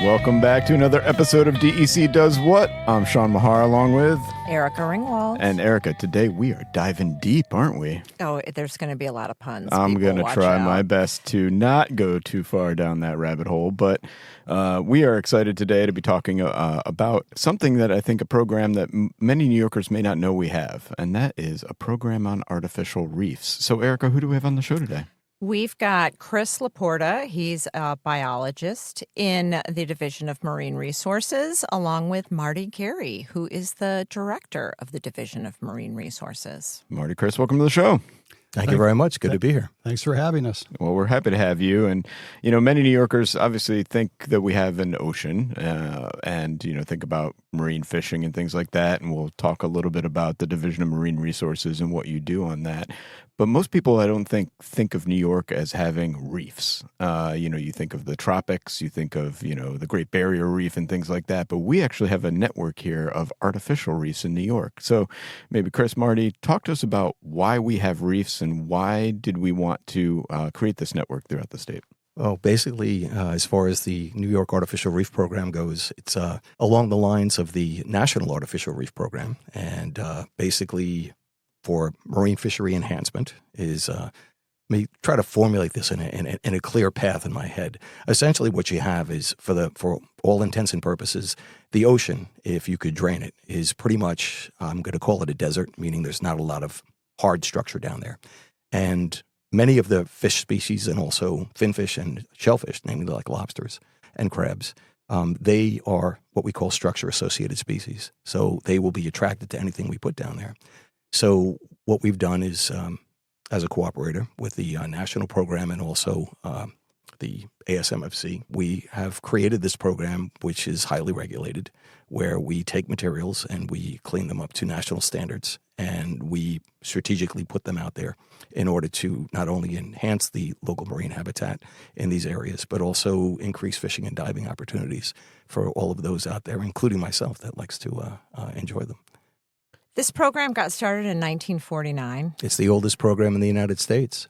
Welcome back to another episode of DEC Does What. I'm Sean Mahar along with Erica Ringwald. And Erica, today we are diving deep, aren't we? Oh, there's going to be a lot of puns. I'm going to try my best to not go too far down that rabbit hole, but we are excited today to be talking about something that I think a program that many New Yorkers may not know we have, and that is a program on artificial reefs. So, Erica, who do we have on the show today? We've got Chris LaPorta. He's a biologist in the Division of Marine Resources, along with Marty Gary, who is the director of the Division of Marine Resources. Marty, Chris, welcome to the show. Thank you very much. Good to be here. Thanks for having us. Well, we're happy to have you. And, you know, many New Yorkers obviously think that we have an ocean and, you know, think about marine fishing and things like that. And we'll talk a little bit about the Division of Marine Resources and what you do on that. But most people, I don't think of New York as having reefs. You know, you think of the tropics, you think of, you know, the Great Barrier Reef and things like that. But we actually have a network here of artificial reefs in New York. So maybe Chris, Marty, talk to us about why we have reefs and why did we want to create this network throughout the state? Well, basically, as far as the New York Artificial Reef Program goes, it's along the lines of the National Artificial Reef Program. And basically, for marine fishery enhancement is, let me try to formulate this in a clear path in my head. Essentially, what you have is, for all intents and purposes, the ocean, if you could drain it, is pretty much, I'm going to call it a desert, meaning there's not a lot of hard structure down there. And many of the fish species and also finfish and shellfish, namely like lobsters and crabs, they are what we call structure-associated species. So they will be attracted to anything we put down there. So what we've done is, as a cooperator with the national program and also the ASMFC, we have created this program, which is highly regulated, where we take materials and we clean them up to national standards, and we strategically put them out there in order to not only enhance the local marine habitat in these areas, but also increase fishing and diving opportunities for all of those out there, including myself that likes to enjoy them. This program got started in 1949. It's the oldest program in the United States.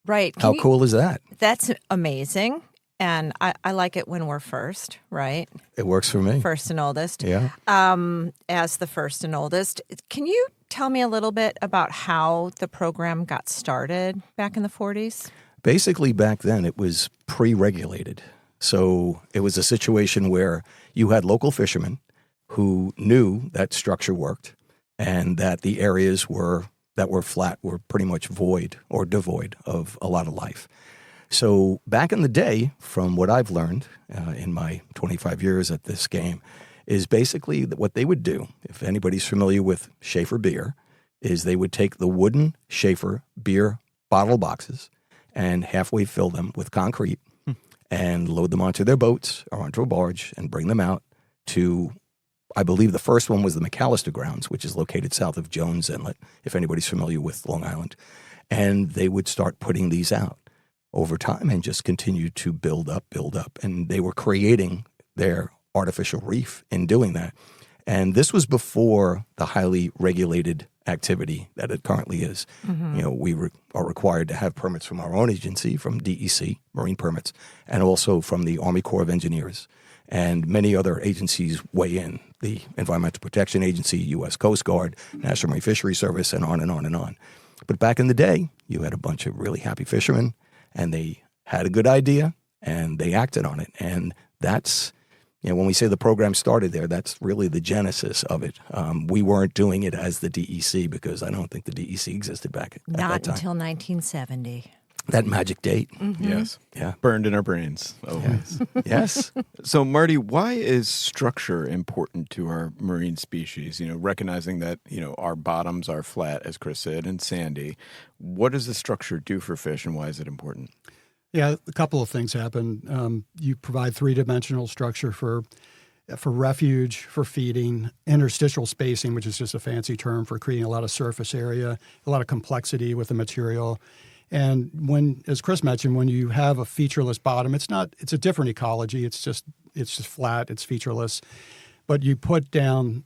Right. How cool is that? That's amazing. And I like it when we're first, right? It works for me. First and oldest. Yeah. As the first and oldest. Can you tell me a little bit about how the program got started back in the 40s? Basically, back then, it was pre-regulated. So it was a situation where you had local fishermen who knew that structure worked and that the areas that were flat were pretty much void or devoid of a lot of life. So back in the day, from what I've learned in my 25 years at this game, is basically what they would do, if anybody's familiar with Schaefer beer, is they would take the wooden Schaefer beer bottle boxes and halfway fill them with concrete and load them onto their boats or onto a barge and bring them out to, I believe the first one was the McAllister Grounds, which is located south of Jones Inlet, if anybody's familiar with Long Island. And they would start putting these out over time and just continue to build up. And they were creating their artificial reef in doing that. And this was before the highly regulated activity that it currently is. Mm-hmm. You know, we are required to have permits from our own agency, from DEC, marine permits, and also from the Army Corps of Engineers. And many other agencies weigh in, the Environmental Protection Agency, U.S. Coast Guard, National Marine Fisheries Service, and on and on and on. But back in the day, you had a bunch of really happy fishermen, and they had a good idea, and they acted on it. And that's, you know, when we say the program started there, that's really the genesis of it. We weren't doing it as the DEC because I don't think the DEC existed back at that time. Not until 1970. That magic date. Mm-hmm. Yes. Yeah. Burned in our brains. Always. Yes. So, Marty, why is structure important to our marine species? You know, recognizing that, you know, our bottoms are flat, as Chris said, and sandy. What does the structure do for fish, and why is it important? Yeah, a couple of things happen. You provide three-dimensional structure for refuge, for feeding, interstitial spacing, which is just a fancy term for creating a lot of surface area, a lot of complexity with the material. And when, as Chris mentioned, when you have a featureless bottom, it's a different ecology. It's just flat, it's featureless. But you put down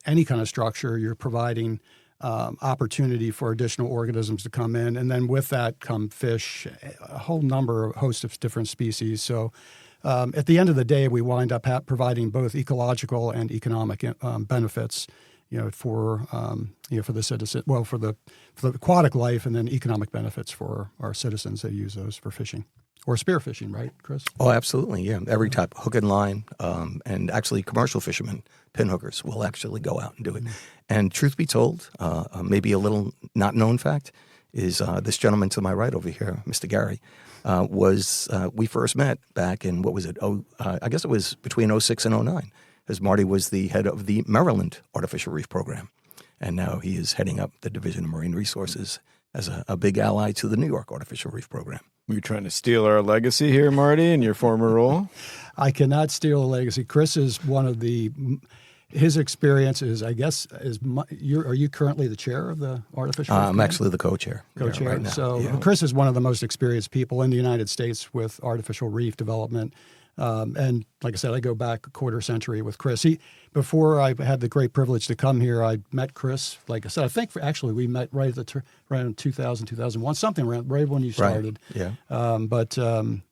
any kind of structure, you're providing opportunity for additional organisms to come in. And then with that come fish, a host of different species. So at the end of the day, we wind up providing both ecological and economic benefits, for the citizen, for the aquatic life, and then economic benefits for our citizens that use those for fishing or spear fishing, right, Chris? Oh, absolutely, yeah. Every type, hook and line, and actually commercial fishermen, pinhookers, will actually go out and do it. And truth be told, maybe a little not known fact is this gentleman to my right over here, Mr. Gary, we first met back in, what was it? I guess it was between 06 and 09, as Marty was the head of the Maryland Artificial Reef Program. And now he is heading up the Division of Marine Resources as a big ally to the New York Artificial Reef Program. Were you trying to steal our legacy here, Marty, in your former role? I cannot steal a legacy. Chris is one of his experience is, I guess, are you currently the chair of the Artificial Reef I'm actually the co-chair. Co-chair. Right now. So yeah. Chris is one of the most experienced people in the United States with artificial reef development. And like I said, I go back a quarter century with Chris. Before I had the great privilege to come here, I met Chris. Like I said, I think actually we met right at around 2000, 2001, something around right when you started. Right.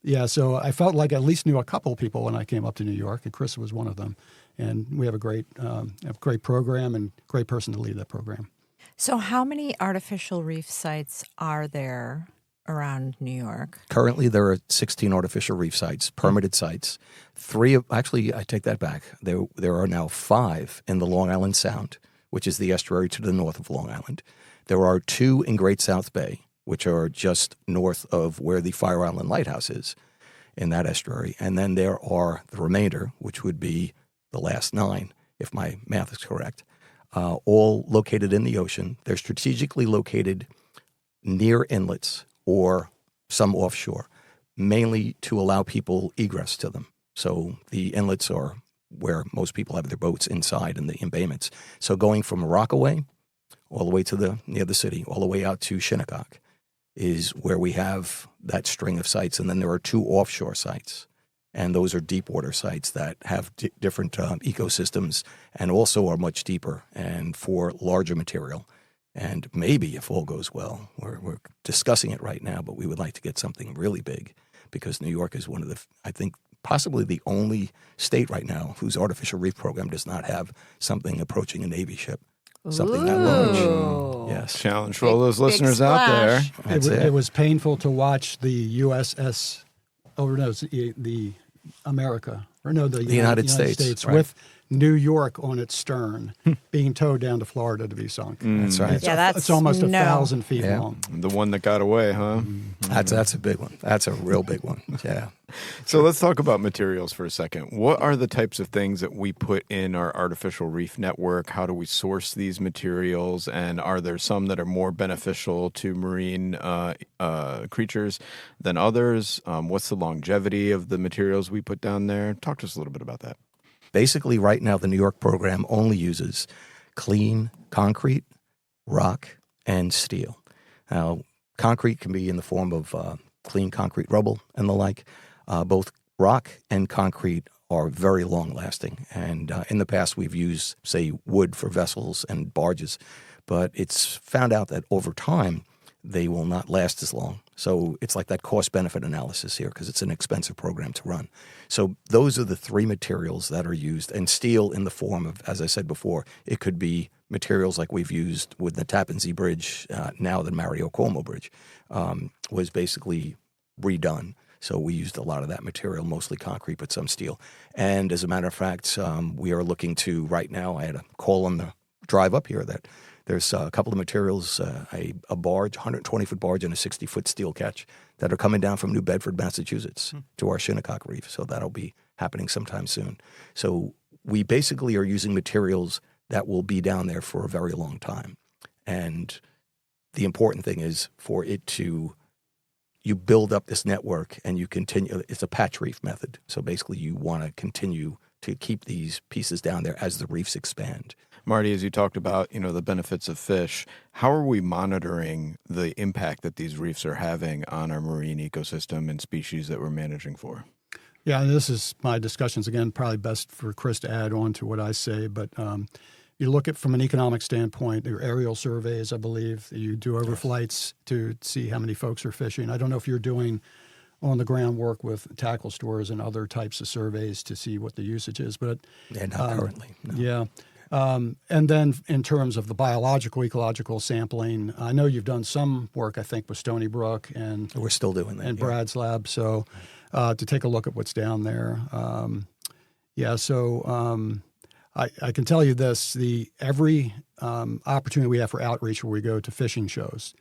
Yeah. So I felt like I at least knew a couple of people when I came up to New York, and Chris was one of them. And we have a great program and great person to lead that program. So how many artificial reef sites are there around New York? Currently, there are 16 artificial reef sites, permitted sites. I take that back. There are now 5 in the Long Island Sound, which is the estuary to the north of Long Island. There are 2 in Great South Bay, which are just north of where the Fire Island Lighthouse is in that estuary. And then there are the remainder, which would be the last 9, if my math is correct, all located in the ocean. They're strategically located near inlets or some offshore, mainly to allow people egress to them. So the inlets are where most people have their boats inside in the embayments. So going from Rockaway all the way to near the city, all the way out to Shinnecock is where we have that string of sites. And then there are 2 offshore sites. And those are deep water sites that have different ecosystems and also are much deeper and for larger material. And maybe, if all goes well, we're discussing it right now, but we would like to get something really big because New York is one of I think, possibly the only state right now whose artificial reef program does not have something approaching a Navy ship. Something that large. Yes. Challenge for all those listeners out there. It was painful to watch the USS, the America, the United States right. with New York on its stern, being towed down to Florida to be sunk. That's right. It's almost 1,000 feet long. The one that got away, huh? That's a big one. That's a real big one. Yeah. So let's talk about materials for a second. What are the types of things that we put in our artificial reef network? How do we source these materials? And are there some that are more beneficial to marine creatures than others? What's the longevity of the materials we put down there? Talk to us a little bit about that. Basically, right now, the New York program only uses clean concrete, rock, and steel. Now, concrete can be in the form of clean concrete rubble and the like. Both rock and concrete are very long-lasting. And in the past, we've used, say, wood for vessels and barges. But it's found out that over time, they will not last as long. So it's like that cost-benefit analysis here because it's an expensive program to run. So those are the 3 materials that are used. And steel in the form of, as I said before, it could be materials like we've used with the Tappan Zee Bridge, now the Mario Cuomo Bridge, was basically redone. So we used a lot of that material, mostly concrete, but some steel. And as a matter of fact, we are looking to, right now, I had a call on the drive up here that there's a couple of materials, a barge, 120-foot barge and a 60-foot steel catch that are coming down from New Bedford, Massachusetts to our Shinnecock Reef. So that'll be happening sometime soon. So we basically are using materials that will be down there for a very long time. And the important thing is for it to, you build up this network and you continue, it's a patch reef method. So basically you want to continue to keep these pieces down there as the reefs expand. Marty, as you talked about, the benefits of fish, how are we monitoring the impact that these reefs are having on our marine ecosystem and species that we're managing for? Yeah, and this is my discussions. Again, probably best for Chris to add on to what I say, but you look at from an economic standpoint, your aerial surveys, I believe, you do overflights to see how many folks are fishing. I don't know if you're doing on-the-ground work with tackle stores and other types of surveys to see what the usage is. But not currently. No. yeah. And then in terms of the biological, ecological sampling, I know you've done some work, I think, with Stony Brook and We're still doing that. and Brad's lab. So to take a look at what's down there. I can tell you this, every opportunity we have for outreach where we go to fishing shows,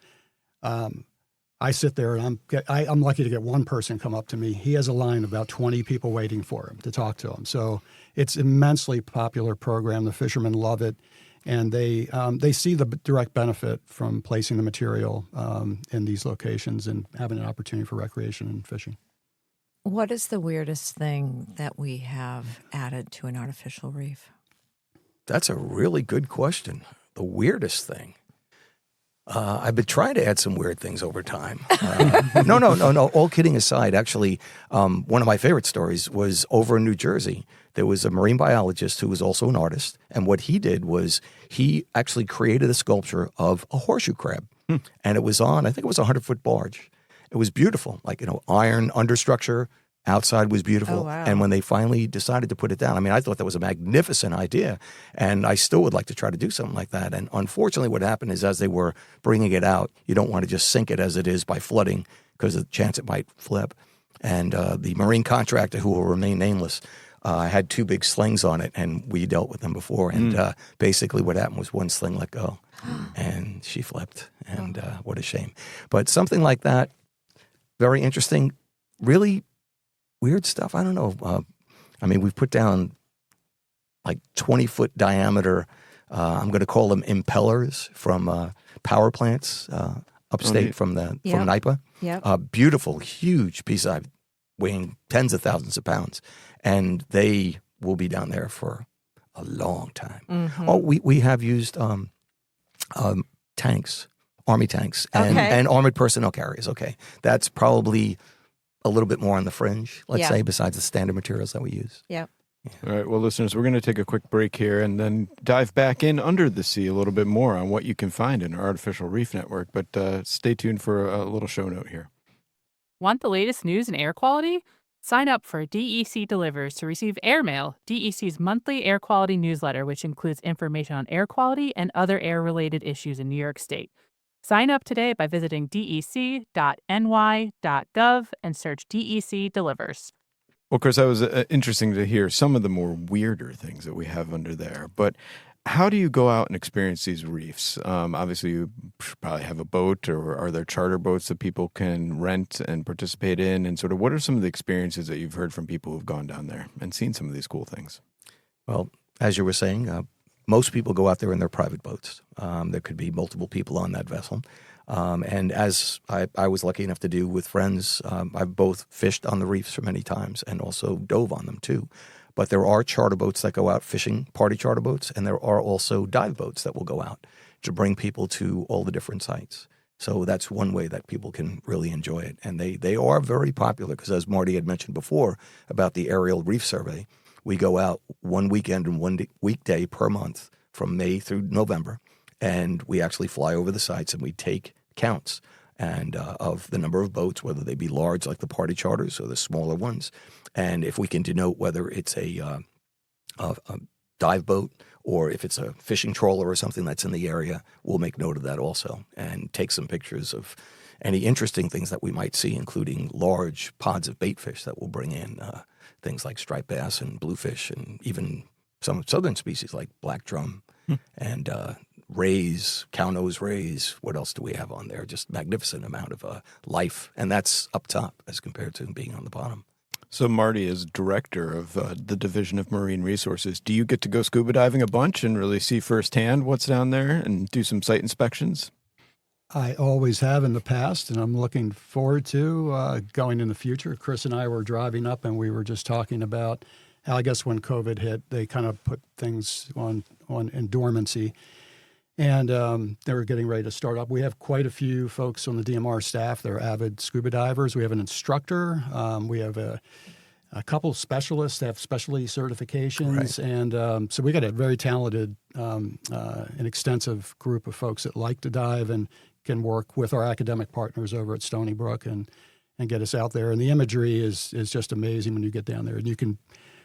I sit there and I'm lucky to get one person come up to me. He has a line of about 20 people waiting for him to talk to him. So it's immensely popular program. The fishermen love it, and they see the direct benefit from placing the material in these locations and having an opportunity for recreation and fishing. What is the weirdest thing that we have added to an artificial reef? That's a really good question. The weirdest thing. I've been trying to add some weird things over time. No. All kidding aside, actually, one of my favorite stories was over in New Jersey. There was a marine biologist who was also an artist, and what he did was he actually created a sculpture of a horseshoe crab, and it was on, I think it was a 100-foot barge. It was beautiful, like, iron understructure. Outside was beautiful. Oh, wow. And when they finally decided to put it down, I mean, I thought that was a magnificent idea. And I still would like to try to do something like that. And unfortunately, what happened is as they were bringing it out, you don't want to just sink it as it is by flooding because of the chance it might flip. And the marine contractor, who will remain nameless, had 2 big slings on it. And we dealt with them before. And basically what happened was one sling let go and she flipped. And what a shame. But something like that, very interesting, really weird stuff. I don't know. I mean, we've put down like 20-foot diameter, I'm going to call them impellers from power plants upstate from NIPA. Beautiful, huge piece weighing tens of thousands of pounds. And they will be down there for a long time. Mm-hmm. Oh, we have used tanks, Army tanks, and armored personnel carriers. Okay. That's probably a little bit more on the fringe, let's say, besides the standard materials that we use. Yep. All right. Well, listeners, we're going to take a quick break here and then dive back in under the sea a little bit more on what you can find in our artificial reef network. But stay tuned for a little show note here. Want the latest news in air quality? Sign up for DEC Delivers to receive Airmail, DEC's monthly air quality newsletter, which includes information on air quality and other air-related issues in New York State. Sign up today by visiting dec.ny.gov and search DEC Delivers. Well, Chris, that was interesting to hear some of the more weirder things that we have under there. But how do you go out and experience these reefs? Obviously, you probably have a boat, or are there charter boats that people can rent and participate in? And sort of what are some of the experiences that you've heard from people who've gone down there and seen some of these cool things? Well, as you were saying, most people go out there in their private boats. There could be multiple people on that vessel. And as I was lucky enough to do with friends, I've both fished on the reefs for many times and also dove on them too. But there are charter boats that go out fishing, party charter boats, and there are also dive boats that will go out to bring people to all the different sites. So that's one way that people can really enjoy it. And they are very popular because, as Marty had mentioned before about the aerial reef survey, we go out one weekend and one weekday per month from May through November, and we actually fly over the sites and we take counts and of the number of boats, whether they be large like the party charters or the smaller ones. And if we can denote whether it's a dive boat or if it's a fishing trawler or something that's in the area, we'll make note of that also and take some pictures of any interesting things that we might see, including large pods of bait fish that we'll bring in, things like striped bass and bluefish and even some southern species like black drum and rays, cow-nose rays. What else do we have on there? Just magnificent amount of life. And that's up top as compared to being on the bottom. So Marty is director of the Division of Marine Resources. Do you get to go scuba diving a bunch and really see firsthand what's down there and do some site inspections? I always have in the past, and I'm looking forward to going in the future. Chris and I were driving up, and we were just talking about how, I guess, when COVID hit, they kind of put things on in dormancy. And they were getting ready to start up. We have quite a few folks on the DMR staff that are avid scuba divers. We have an instructor. We have a couple specialists that have specialty certifications. Right. And so we got a very talented and extensive group of folks that like to dive and can work with our academic partners over at Stony Brook and and get us out there. And the imagery is just amazing when you get down there. And you can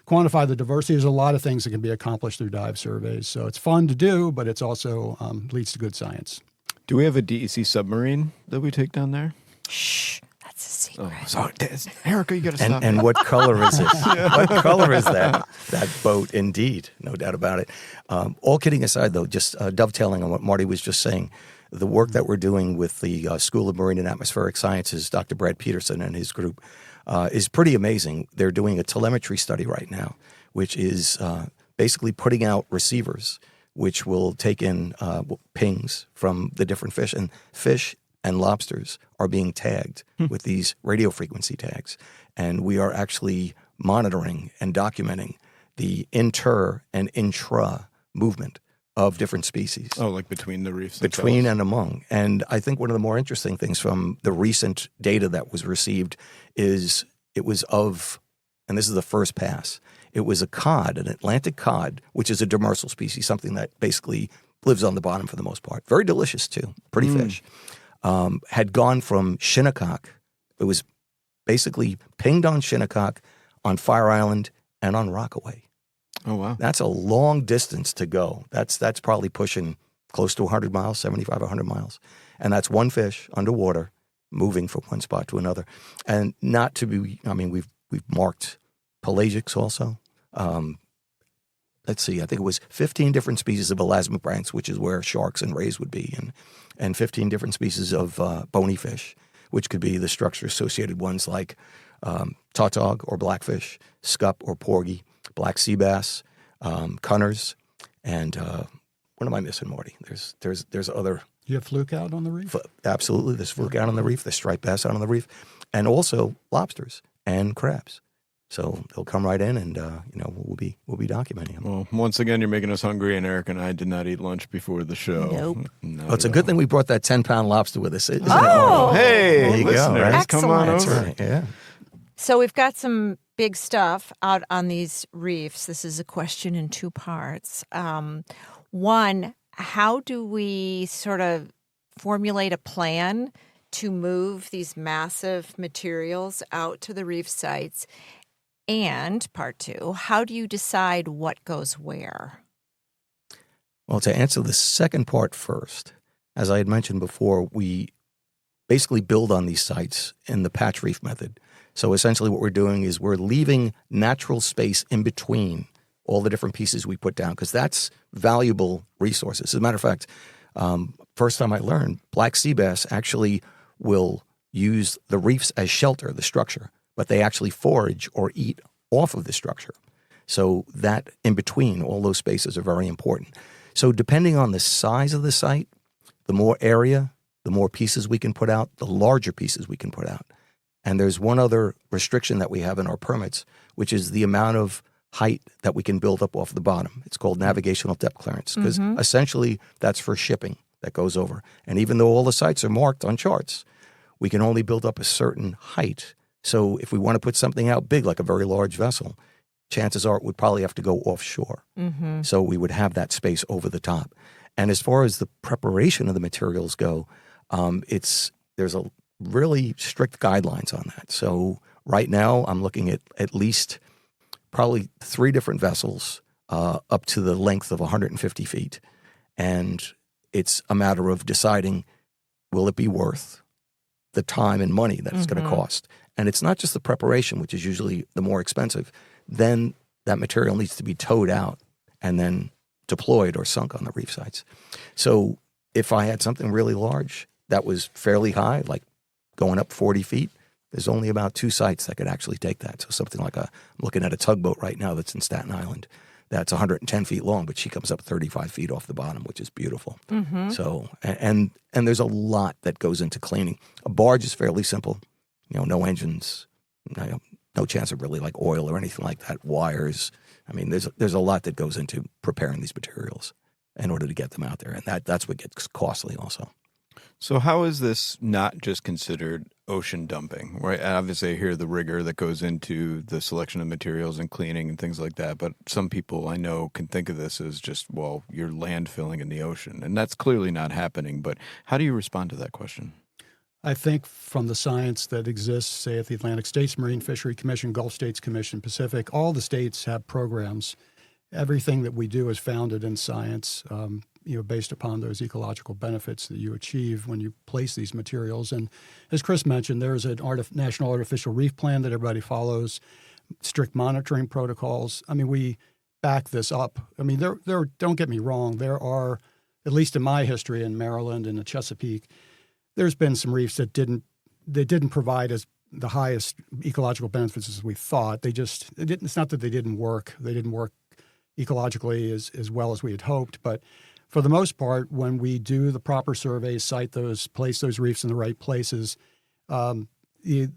quantify the diversity. There's a lot of things that can be accomplished through dive surveys. So it's fun to do, but it's also leads to good science. Do we have a DEC submarine that we take down there? Shh, that's a secret. Oh, sorry, Erica, you got to stop. And what color is it? What color is that boat? Indeed, no doubt about it. All kidding aside, though, just dovetailing on what Marty was just saying, the work that we're doing with the School of Marine and Atmospheric Sciences, Dr. Brad Peterson and his group, is pretty amazing. They're doing a telemetry study right now, which is basically putting out receivers, which will take in pings from the different fish. And fish and lobsters are being tagged with these radio frequency tags. And we are actually monitoring and documenting the inter and intra movement of different species. Oh, like between the reefs Between themselves. and among. And I think one of the more interesting things from the recent data that was received is it was of, and this is the first pass, it was a cod, an Atlantic cod, which is a demersal species, something that basically lives on the bottom for the most part. Very delicious, too. Pretty fish. Had gone from Shinnecock. It was basically pinged on Shinnecock, on Fire Island, and on Rockaway. Oh, wow. That's a long distance to go. That's probably pushing close to 100 miles, 75, 100 miles. And that's one fish underwater moving from one spot to another. And not to be, I mean, we've marked pelagics also. Let's see, I think it was 15 different species of elasmobranchs, which is where sharks and rays would be, and 15 different species of bony fish, which could be the structure-associated ones like tautog or blackfish, scup or porgy, black sea bass, cunners, and what am I missing, Marty? There's other. You have fluke out on the reef? Absolutely, there's fluke out on the reef, there's striped bass out on the reef, and also lobsters and crabs. So they'll come right in, and we'll be documenting them. Well, once again, you're making us hungry, and Eric and I did not eat lunch before the show. Nope. Well, it's a good thing we brought that 10-pound lobster with us. Isn't it? Oh, Hey, there you go, listeners, right? come on Excellent. over. That's right. Yeah. So we've got some big stuff out on these reefs. This is a question in two parts. One, how do we sort of formulate a plan to move these massive materials out to the reef sites? And part two, how do you decide what goes where? Well, to answer the second part first, as I had mentioned before, we basically build on these sites in the patch reef method. So essentially what we're doing is we're leaving natural space in between all the different pieces we put down, because that's valuable resources. As a matter of fact, first time I learned, black sea bass actually will use the reefs as shelter, the structure, but they actually forage or eat off of the structure. So that in between, all those spaces are very important. So depending on the size of the site, the more area, the more pieces we can put out, the larger pieces we can put out. And there's one other restriction that we have in our permits, which is the amount of height that we can build up off the bottom. It's called navigational depth clearance, because essentially that's for shipping that goes over. And even though all the sites are marked on charts, we can only build up a certain height. So if we want to put something out big, like a very large vessel, chances are it would probably have to go offshore. So we would have that space over the top. And as far as the preparation of the materials go, there's a really strict guidelines on that. So right now I'm looking at least probably 3 different vessels up to the length of 150 feet. And it's a matter of deciding, will it be worth the time and money that it's going to cost? And it's not just the preparation, which is usually the more expensive. Then that material needs to be towed out and then deployed or sunk on the reef sites. So if I had something really large that was fairly high, like going up 40 feet, there's only about 2 sites that could actually take that. So something like I'm looking at a tugboat right now that's in Staten Island. That's 110 feet long, but she comes up 35 feet off the bottom, which is beautiful. So, and there's a lot that goes into cleaning. A barge is fairly simple. No engines, no chance of really like oil or anything like that. Wires. I mean, there's a lot that goes into preparing these materials in order to get them out there, and that's what gets costly also. So how is this not just considered ocean dumping, right? Obviously, I hear the rigor that goes into the selection of materials and cleaning and things like that, but some people I know can think of this as just, well, you're landfilling in the ocean, and that's clearly not happening. But how do you respond to that question? I think from the science that exists, say at the Atlantic States Marine Fishery Commission, Gulf States Commission, Pacific, all the states have programs. Everything that we do is founded in science, based upon those ecological benefits that you achieve when you place these materials. And as Chris mentioned, there is a National Artificial Reef Plan that everybody follows, strict monitoring protocols. I mean, we back this up. I mean, there. Don't get me wrong. There are, at least in my history in Maryland and the Chesapeake, there's been some reefs that didn't provide as the highest ecological benefits as we thought. It's not that they didn't work. They didn't work ecologically as well as we had hoped. But for the most part, when we do the proper surveys, place those reefs in the right places, the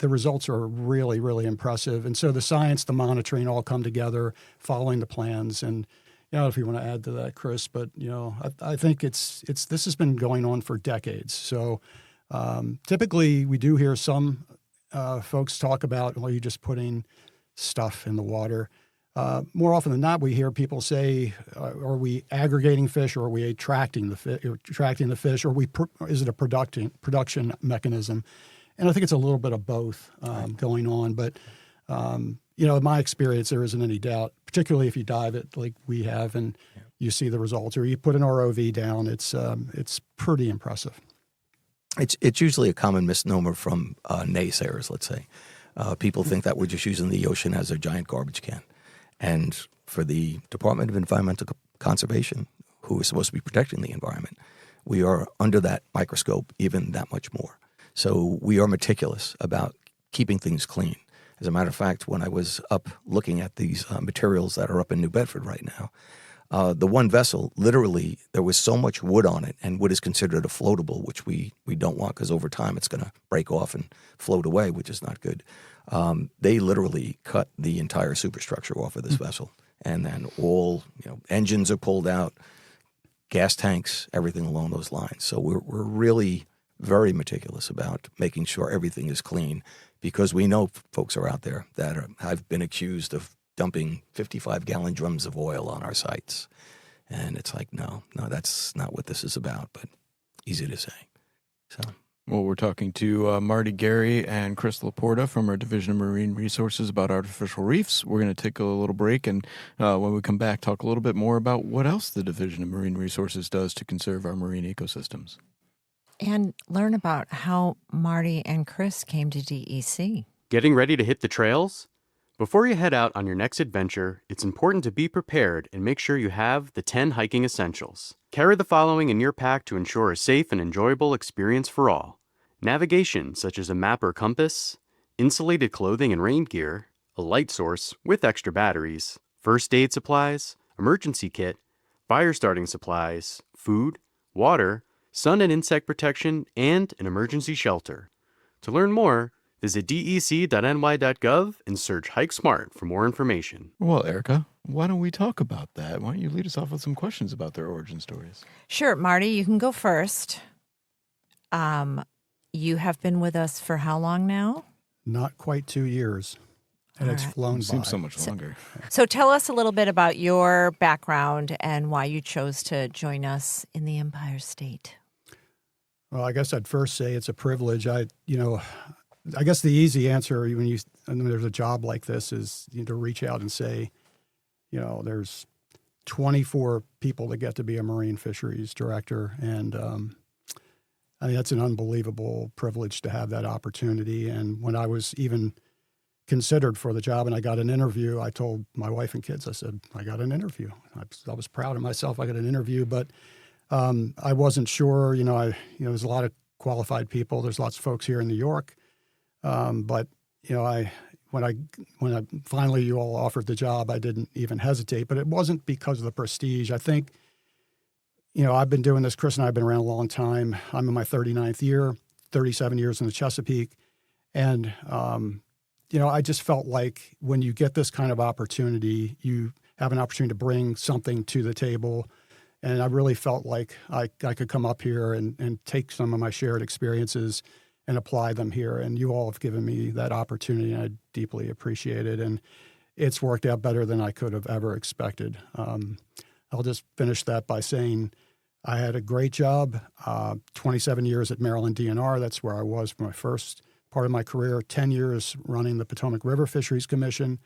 results are really, really impressive. And so the science, the monitoring all come together following the plans. And I don't know if you want to add to that, Chris, but I think this has been going on for decades. So typically we do hear some folks talk about, well, you're just putting stuff in the water. More often than not, we hear people say, are we aggregating fish, or are we attracting the fish, or is it a production mechanism? And I think it's a little bit of both going on. But, in my experience, there isn't any doubt, particularly if you dive it like we have and you see the results, or you put an ROV down, it's pretty impressive. It's usually a common misnomer from naysayers, let's say. People think that we're just using the ocean as a giant garbage can. And for the Department of Environmental Conservation, who is supposed to be protecting the environment, we are under that microscope even that much more. So we are meticulous about keeping things clean. As a matter of fact, when I was up looking at these materials that are up in New Bedford right now, the one vessel, literally, there was so much wood on it, and wood is considered a floatable, which we don't want because over time it's going to break off and float away, which is not good. They literally cut the entire superstructure off of this vessel, and then all engines are pulled out, gas tanks, everything along those lines. So we're really very meticulous about making sure everything is clean, because we know folks are out there that have been accused of dumping 55-gallon drums of oil on our sites. And it's like, no, that's not what this is about, but easy to say. So. Well, we're talking to Marty Gary and Chris LaPorta from our Division of Marine Resources about artificial reefs. We're going to take a little break, and when we come back, talk a little bit more about what else the Division of Marine Resources does to conserve our marine ecosystems. And learn about how Marty and Chris came to DEC. Getting ready to hit the trails? Before you head out on your next adventure, it's important to be prepared and make sure you have the 10 hiking essentials. Carry the following in your pack to ensure a safe and enjoyable experience for all. Navigation, such as a map or compass, insulated clothing and rain gear, a light source with extra batteries, first aid supplies, emergency kit, fire starting supplies, food, water, sun and insect protection, and an emergency shelter. To learn more, visit dec.ny.gov and search Hike Smart for more information. Well, Erica, why don't we talk about that? Why don't you lead us off with some questions about their origin stories? Sure, Marty, you can go first. You have been with us for how long now? Not quite 2 years. And All it's right. flown by. Seems so much longer. So tell us a little bit about your background and why you chose to join us in the Empire State. Well, I guess I'd first say it's a privilege. I guess the easy answer when there's a job like this is to reach out and say, there's 24 people that get to be a marine fisheries director, and that's an unbelievable privilege to have that opportunity. And when I was even considered for the job and I got an interview, I told my wife and kids, I said, I got an interview. I was proud of myself. I got an interview, but I wasn't sure. There's a lot of qualified people. There's lots of folks here in New York. But when I finally you all offered the job, I didn't even hesitate. But it wasn't because of the prestige. I think, I've been doing this. Chris and I have been around a long time. I'm in my 39th year, 37 years in the Chesapeake, and I just felt like when you get this kind of opportunity, you have an opportunity to bring something to the table. And I really felt like I could come up here and take some of my shared experiences and apply them here. And you all have given me that opportunity, and I deeply appreciate it. And it's worked out better than I could have ever expected. I'll just finish that by saying I had a great job, 27 years at Maryland DNR. That's where I was for my first part of my career, 10 years running the Potomac River Fisheries Commission.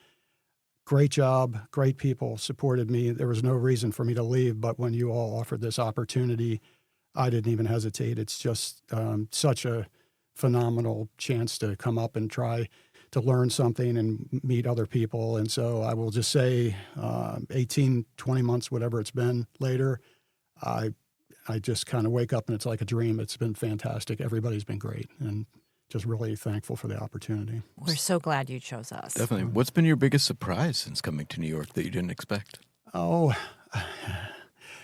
Great job, great people supported me. There was no reason for me to leave, but when you all offered this opportunity, I didn't even hesitate. It's just such a phenomenal chance to come up and try to learn something and meet other people. And so I will just say 18, 20 months, whatever it's been later, I just kind of wake up and it's like a dream. It's been fantastic. Everybody's been great. And just really thankful for the opportunity. We're so glad you chose us. Definitely. What's been your biggest surprise since coming to New York that you didn't expect? Oh,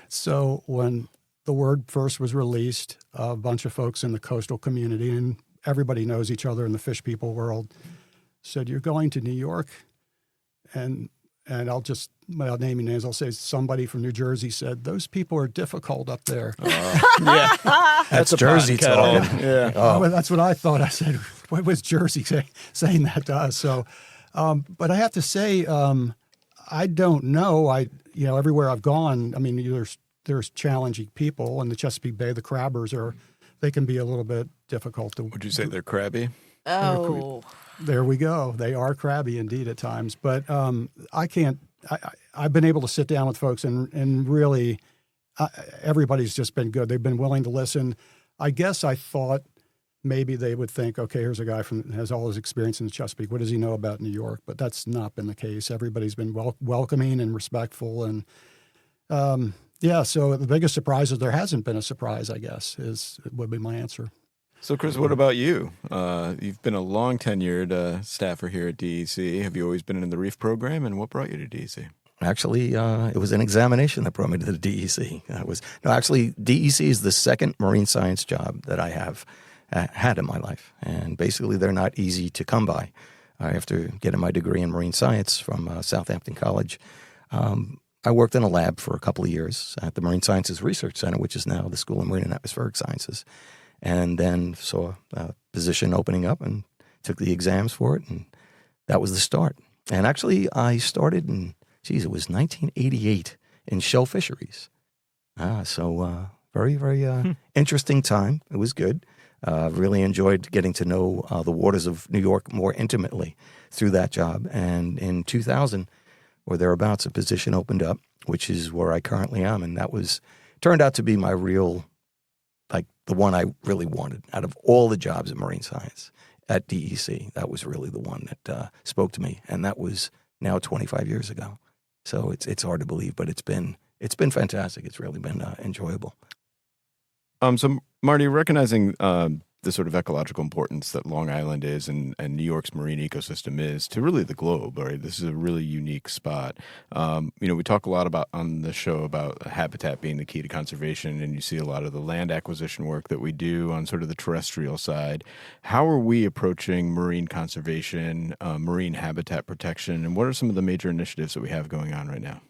so when the word first was released, a bunch of folks in the coastal community, and everybody knows each other in the fish people world, said, "You're going to New York?" And I'll just, without naming names, I'll say somebody from New Jersey said, "Those people are difficult up there." Yeah. That's Jersey talk. Yeah. Well, that's what I thought. I said, "What was Jersey saying that to us?" So, but I have to say, I don't know. Everywhere I've gone, I mean, there's challenging people, and the Chesapeake Bay, the crabbers they can be a little bit difficult to. Would you say they're crabby? Oh. There we go. They are crabby indeed at times, but I've been able to sit down with folks and really, everybody's just been good. They've been willing to listen. I guess I thought maybe they would think, okay, here's a guy has all his experience in the Chesapeake. What does he know about New York? But that's not been the case. Everybody's been welcoming and respectful. And so the biggest surprise is there hasn't been a surprise, I guess, would be my answer. So, Chris, what about you? You've been a long tenured staffer here at DEC. Have you always been in the Reef program, and what brought you to DEC? Actually, it was an examination that brought me to the DEC. DEC is the second marine science job that I have had in my life, and basically they're not easy to come by. After getting my degree in marine science from Southampton College, I worked in a lab for a couple of years at the Marine Sciences Research Center, which is now the School of Marine and Atmospheric Sciences, and then saw a position opening up and took the exams for it, and that was the start. And actually, I started it was 1988 in shell fisheries. Very, very interesting time. It was good. Really enjoyed getting to know the waters of New York more intimately through that job. And in 2000 or thereabouts, a position opened up, which is where I currently am. And that turned out to be my real, the one I really wanted out of all the jobs in marine science at DEC. That was really the one that spoke to me. And that was now 25 years ago. So it's hard to believe, but it's been fantastic. It's really been enjoyable. So, Marty, recognizing the sort of ecological importance that Long Island is and New York's marine ecosystem is to really the globe, right? This is a really unique spot. We talk a lot on the show about habitat being the key to conservation, and you see a lot of the land acquisition work that we do on sort of the terrestrial side. How are we approaching marine conservation, marine habitat protection, and what are some of the major initiatives that we have going on right now?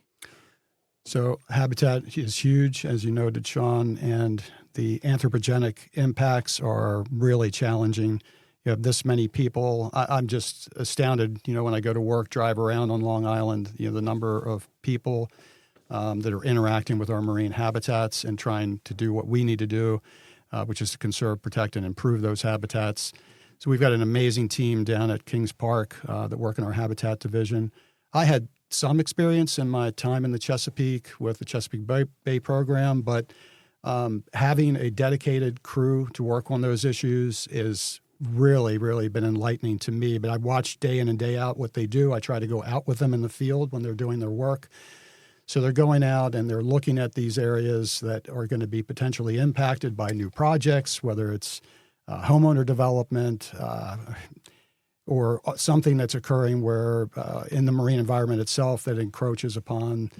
So habitat is huge, as you noted, Sean, and the anthropogenic impacts are really challenging. You have this many people. I'm just astounded, when I go to work, drive around on Long Island, the number of people that are interacting with our marine habitats and trying to do what we need to do, which is to conserve, protect, and improve those habitats. So we've got an amazing team down at Kings Park that work in our habitat division. I had some experience in my time in the Chesapeake with the Chesapeake Bay program, but having a dedicated crew to work on those issues is really, really been enlightening to me. But I watch day in and day out what they do. I try to go out with them in the field when they're doing their work. So they're going out and they're looking at these areas that are going to be potentially impacted by new projects, whether it's homeowner development, or something that's occurring where in the marine environment itself that encroaches upon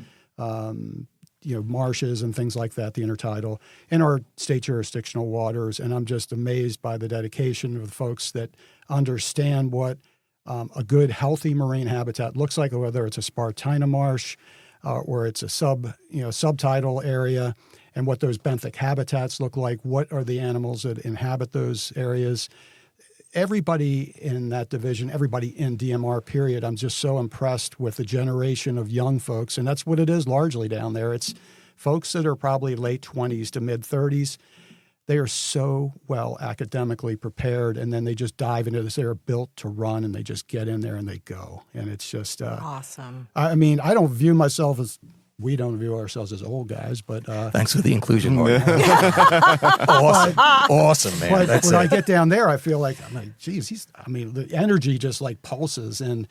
marshes and things like that, the intertidal, in our state jurisdictional waters. And I'm just amazed by the dedication of the folks that understand what a good, healthy marine habitat looks like, whether it's a Spartina marsh or it's a subtidal area, and what those benthic habitats look like. What are the animals that inhabit those areas? Everybody in that division, everybody in DMR period, I'm just so impressed with the generation of young folks. And that's what it is largely down there. It's folks that are probably late 20s to mid 30s, they are so well academically prepared, and then they just dive into this. They're built to run, and they just get in there and they go. And it's just awesome. I mean, I don't view myself as, we don't view ourselves as old guys, but thanks for the inclusion, Marty. Awesome, man. but That's when it. I get down there, I'm like, geez, the energy just like pulses. And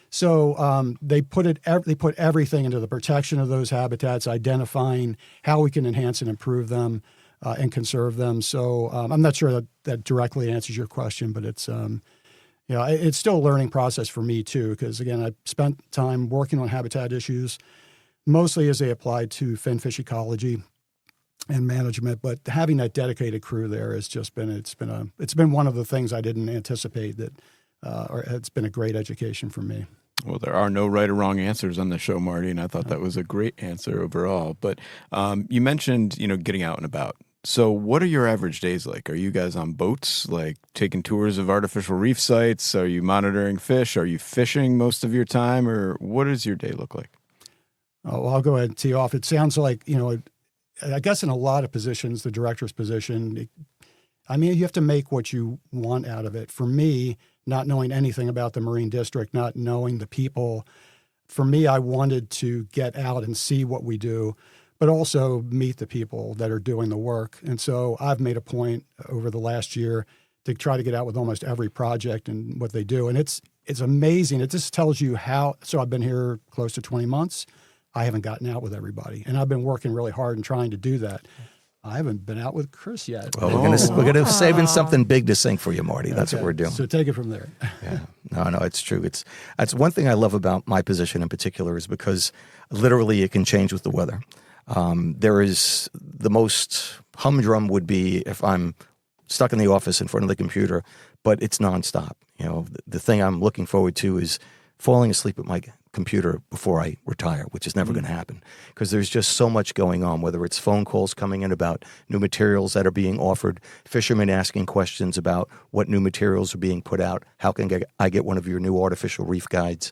so they put everything into the protection of those habitats, identifying how we can enhance and improve them and conserve them. So I'm not sure that directly answers your question, but it's it's still a learning process for me too, because again, I spent time working on habitat issues, mostly as they apply to finfish ecology and management. But having that dedicated crew there has just been it's been one of the things I didn't anticipate that, or it's been a great education for me. Well, there are no right or wrong answers on the show, Marty, and I thought that was a great answer overall. But you mentioned, getting out and about. So what are your average days like? Are you guys on boats, like taking tours of artificial reef sites? Are you monitoring fish? Are you fishing most of your time? Or what does your day look like? Oh, well, I'll go ahead and tee off. It sounds like, I guess in a lot of positions, the director's position, you have to make what you want out of it. For me, not knowing anything about the Marine District, not knowing the people, for me, I wanted to get out and see what we do, but also meet the people that are doing the work. And so I've made a point over the last year to try to get out with almost every project and what they do. And it's amazing. It just tells you how. So I've been here close to 20 months. I haven't gotten out with everybody. And I've been working really hard and trying to do that. I haven't been out with Chris yet. Well, we're gonna saving something big to sing for you, Marty. That's what we're doing. So take it from there. Yeah. No, it's true. That's one thing I love about my position in particular is because literally it can change with the weather. There is the most humdrum would be if I'm stuck in the office in front of the computer, but it's nonstop. The thing I'm looking forward to is falling asleep at my computer before I retire, which is never going to happen because there's just so much going on, whether it's phone calls coming in about new materials that are being offered, fishermen asking questions about what new materials are being put out, how can I get one of your new artificial reef guides,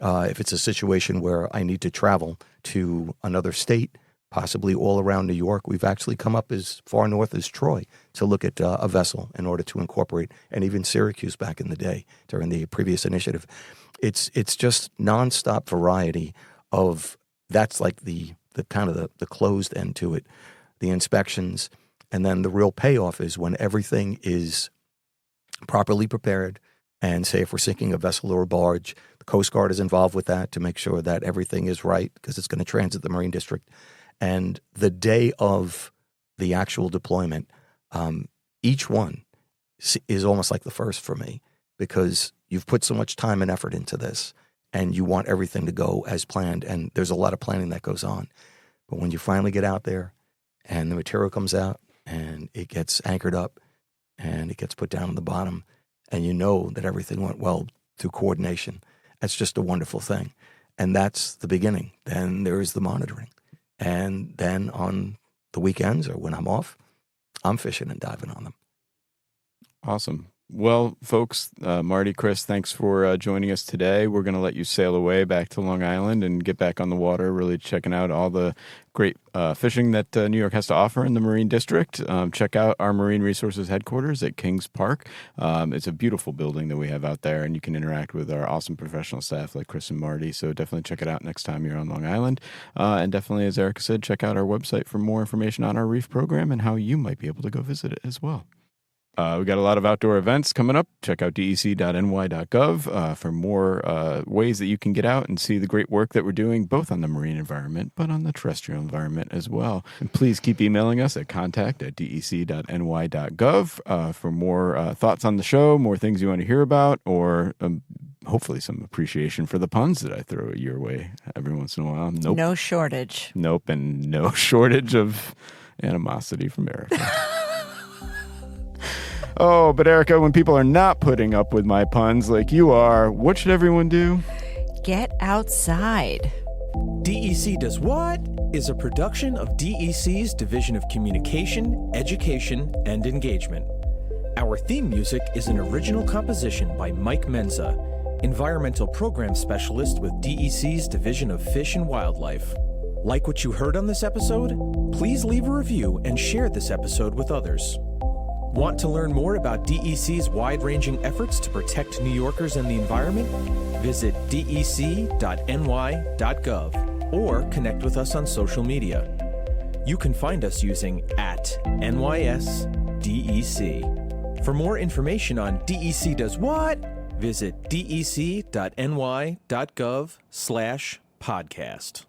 if it's a situation where I need to travel to another state, possibly all around New York. We've actually come up as far north as Troy to look at a vessel in order to incorporate, and even Syracuse back in the day during the previous initiative. It's just nonstop variety of, that's like the kind of the closed end to it, the inspections, and then the real payoff is when everything is properly prepared. And say if we're sinking a vessel or a barge, the Coast Guard is involved with that to make sure that everything is right because it's going to transit the Marine District. And the day of the actual deployment, each one is almost like the first for me because you've put so much time and effort into this and you want everything to go as planned. And there's a lot of planning that goes on. But when you finally get out there and the material comes out and it gets anchored up and it gets put down on the bottom and you know that everything went well through coordination, that's just a wonderful thing. And that's the beginning. Then there is the monitoring. And then on the weekends or when I'm off, I'm fishing and diving on them. Awesome. Well, folks, Marty, Chris, thanks for joining us today. We're going to let you sail away back to Long Island and get back on the water, really checking out all the great fishing that New York has to offer in the Marine District. Check out our Marine Resources headquarters at Kings Park. It's a beautiful building that we have out there, and you can interact with our awesome professional staff like Chris and Marty. So definitely check it out next time you're on Long Island. And definitely, as Erica said, check out our website for more information on our Reef program and how you might be able to go visit it as well. We got a lot of outdoor events coming up. Check out dec.ny.gov for more ways that you can get out and see the great work that we're doing, both on the marine environment, but on the terrestrial environment as well. And please keep emailing us at contact@dec.ny.gov for more thoughts on the show, more things you want to hear about, or hopefully some appreciation for the puns that I throw your way every once in a while. Nope. No shortage. Nope, and no shortage of animosity from Erica. Oh, but Erica, when people are not putting up with my puns like you are, what should everyone do? Get outside. DEC Does What is a production of DEC's Division of Communication, Education, and Engagement. Our theme music is an original composition by Mike Menza, Environmental Program Specialist with DEC's Division of Fish and Wildlife. Like what you heard on this episode? Please leave a review and share this episode with others. Want to learn more about DEC's wide-ranging efforts to protect New Yorkers and the environment? Visit dec.ny.gov or connect with us on social media. You can find us using @NYSDEC. For more information on DEC Does What, visit dec.ny.gov/podcast.